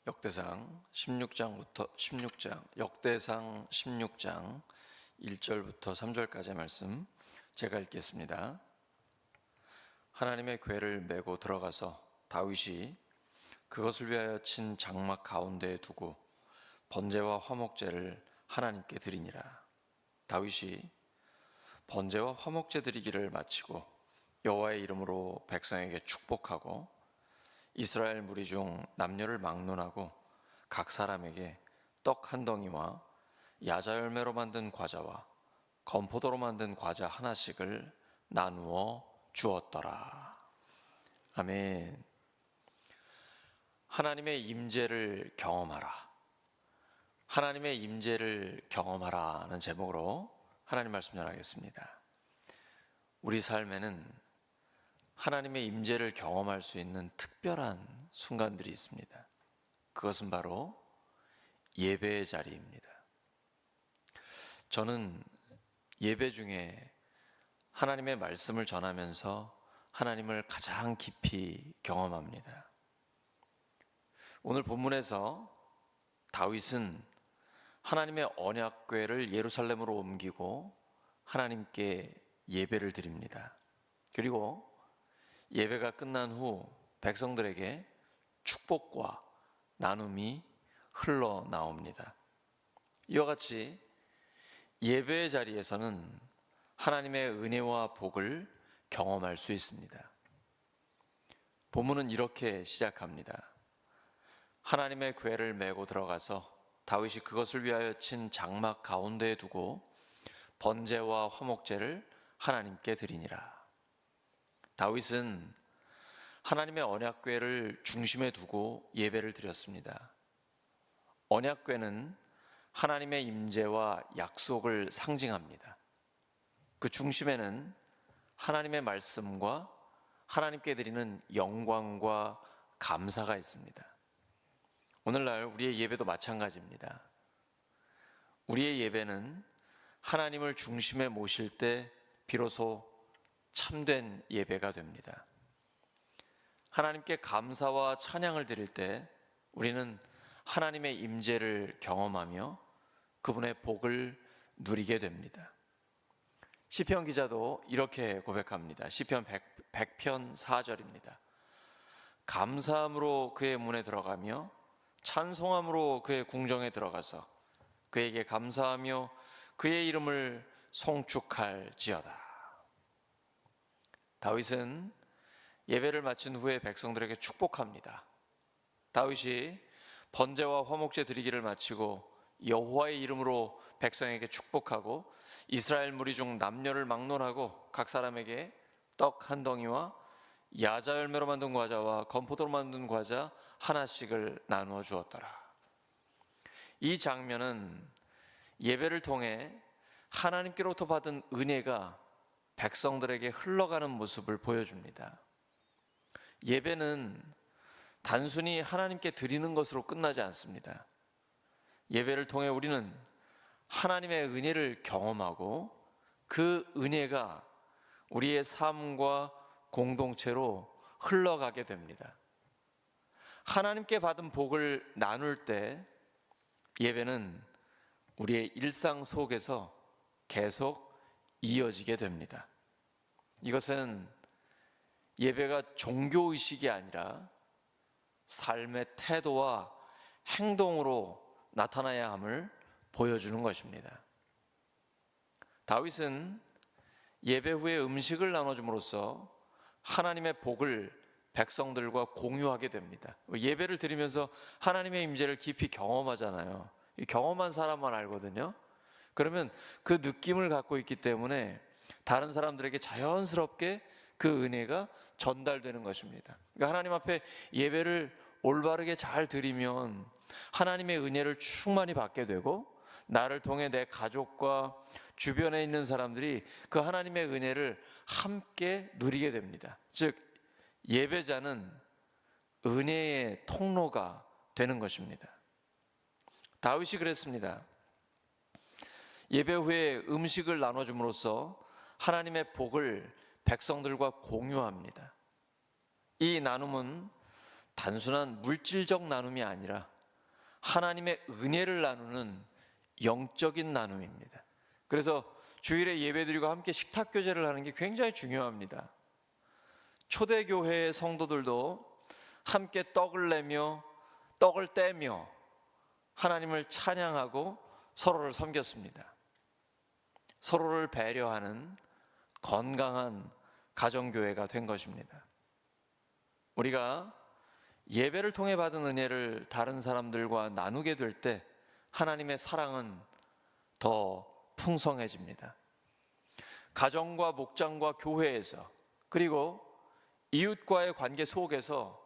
역대상 16장 1절부터 3절까지의 말씀 제가 읽겠습니다. 하나님의 궤를 메고 들어가서 다윗이 그것을 위하여 친 장막 가운데에 두고 번제와 화목제를 하나님께 드리니라. 다윗이 번제와 화목제 드리기를 마치고 여호와의 이름으로 백성에게 축복하고 이스라엘 무리 중 남녀를 막론하고 각 사람에게 떡 한 덩이와 야자 열매로 만든 과자와 건포도로 만든 과자 하나씩을 나누어 주었더라. 아멘. 하나님의 임재를 경험하라. 하나님의 임재를 경험하라는 제목으로 하나님 말씀 전하겠습니다. 우리 삶에는 하나님의 임재를 경험할 수 있는 특별한 순간들이 있습니다. 그것은 바로 예배의 자리입니다. 저는 예배 중에 하나님의 말씀을 전하면서 하나님을 가장 깊이 경험합니다. 오늘 본문에서 다윗은 하나님의 언약궤를 예루살렘으로 옮기고 하나님께 예배를 드립니다. 그리고 예배가 끝난 후 백성들에게 축복과 나눔이 흘러나옵니다. 이와 같이 예배의 자리에서는 하나님의 은혜와 복을 경험할 수 있습니다. 본문은 이렇게 시작합니다. 하나님의 궤를 메고 들어가서 다윗이 그것을 위하여 친 장막 가운데에 두고 번제와 화목제를 하나님께 드리니라. 다윗은 하나님의 언약궤를 중심에 두고 예배를 드렸습니다. 언약궤는 하나님의 임재와 약속을 상징합니다. 그 중심에는 하나님의 말씀과 하나님께 드리는 영광과 감사가 있습니다. 오늘날 우리의 예배도 마찬가지입니다. 우리의 예배는 하나님을 중심에 모실 때 비로소 참된 예배가 됩니다. 하나님께 감사와 찬양을 드릴 때 우리는 하나님의 임재를 경험하며 그분의 복을 누리게 됩니다. 시편 기자도 이렇게 고백합니다. 시편 100편 4절입니다. 감사함으로 그의 문에 들어가며 찬송함으로 그의 궁정에 들어가서 그에게 감사하며 그의 이름을 송축할지어다. 다윗은 예배를 마친 후에 백성들에게 축복합니다. 다윗이 번제와 화목제 드리기를 마치고 여호와의 이름으로 백성에게 축복하고 이스라엘 무리 중 남녀를 막론하고 각 사람에게 떡 한 덩이와 야자 열매로 만든 과자와 건포도로 만든 과자 하나씩을 나누어 주었더라. 이 장면은 예배를 통해 하나님께로부터 받은 은혜가 백성들에게 흘러가는 모습을 보여줍니다. 예배는 단순히 하나님께 드리는 것으로 끝나지 않습니다. 예배를 통해 우리는 하나님의 은혜를 경험하고 그 은혜가 우리의 삶과 공동체로 흘러가게 됩니다. 하나님께 받은 복을 나눌 때 예배는 우리의 일상 속에서 계속 이어지게 됩니다. 이것은 예배가 종교의식이 아니라 삶의 태도와 행동으로 나타나야 함을 보여주는 것입니다. 다윗은 예배 후에 음식을 나눠줌으로써 하나님의 복을 백성들과 공유하게 됩니다. 예배를 드리면서 하나님의 임재를 깊이 경험하잖아요. 경험한 사람만 알거든요. 그러면 그 느낌을 갖고 있기 때문에 다른 사람들에게 자연스럽게 그 은혜가 전달되는 것입니다. 그러니까 하나님 앞에 예배를 올바르게 잘 드리면 하나님의 은혜를 충만히 받게 되고 나를 통해 내 가족과 주변에 있는 사람들이 그 하나님의 은혜를 함께 누리게 됩니다. 즉 예배자는 은혜의 통로가 되는 것입니다. 다윗이 그랬습니다. 예배 후에 음식을 나눠줌으로써 하나님의 복을 백성들과 공유합니다. 이 나눔은 단순한 물질적 나눔이 아니라 하나님의 은혜를 나누는 영적인 나눔입니다. 그래서 주일에 예배드리고 함께 식탁교제를 하는 게 굉장히 중요합니다. 초대교회의 성도들도 함께 떡을 내며 떡을 떼며 하나님을 찬양하고 서로를 섬겼습니다. 서로를 배려하는 건강한 가정교회가 된 것입니다. 우리가 예배를 통해 받은 은혜를 다른 사람들과 나누게 될 때 하나님의 사랑은 더 풍성해집니다. 가정과 목장과 교회에서, 그리고 이웃과의 관계 속에서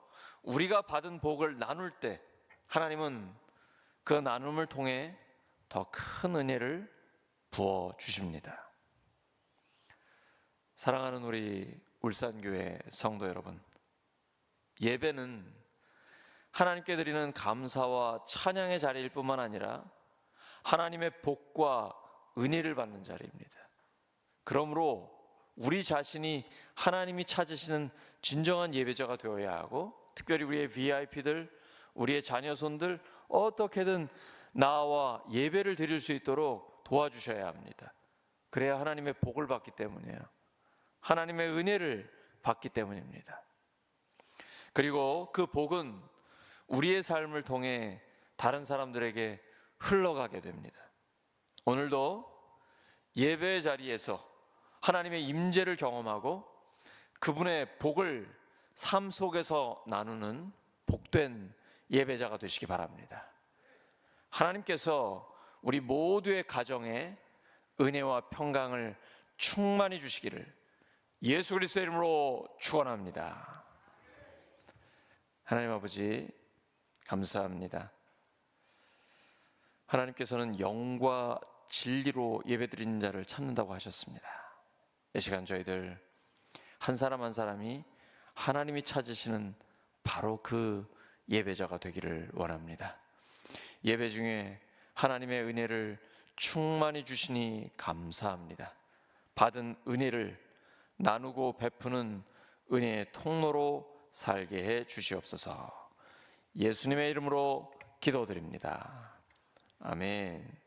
우리가 받은 복을 나눌 때 하나님은 그 나눔을 통해 더 큰 은혜를 부어 주십니다. 사랑하는 우리 울산교회 성도 여러분, 예배는 하나님께 드리는 감사와 찬양의 자리일 뿐만 아니라 하나님의 복과 은혜를 받는 자리입니다. 그러므로 우리 자신이 하나님이 찾으시는 진정한 예배자가 되어야 하고, 특별히 우리의 VIP들, 우리의 자녀손들 어떻게든 나와 예배를 드릴 수 있도록 도와주셔야 합니다. 그래야 하나님의 복을 받기 때문이에요. 하나님의 은혜를 받기 때문입니다. 그리고 그 복은 우리의 삶을 통해 다른 사람들에게 흘러가게 됩니다. 오늘도 예배의 자리에서 하나님의 임재를 경험하고 그분의 복을 삶 속에서 나누는 복된 예배자가 되시기 바랍니다. 하나님께서 우리 모두의 가정에 은혜와 평강을 충만히 주시기를 예수 그리스도의 이름으로 축원합니다. 하나님 아버지, 감사합니다. 하나님께서는 영과 진리로 예배드리는 자를 찾는다고 하셨습니다. 이 시간 저희들 한 사람 한 사람이 하나님이 찾으시는 바로 그 예배자가 되기를 원합니다. 예배 중에 하나님의 은혜를 충만히 주시니 감사합니다. 받은 은혜를 나누고 베푸는 은혜의 통로로 살게 해 주시옵소서. 예수님의 이름으로 기도드립니다. 아멘.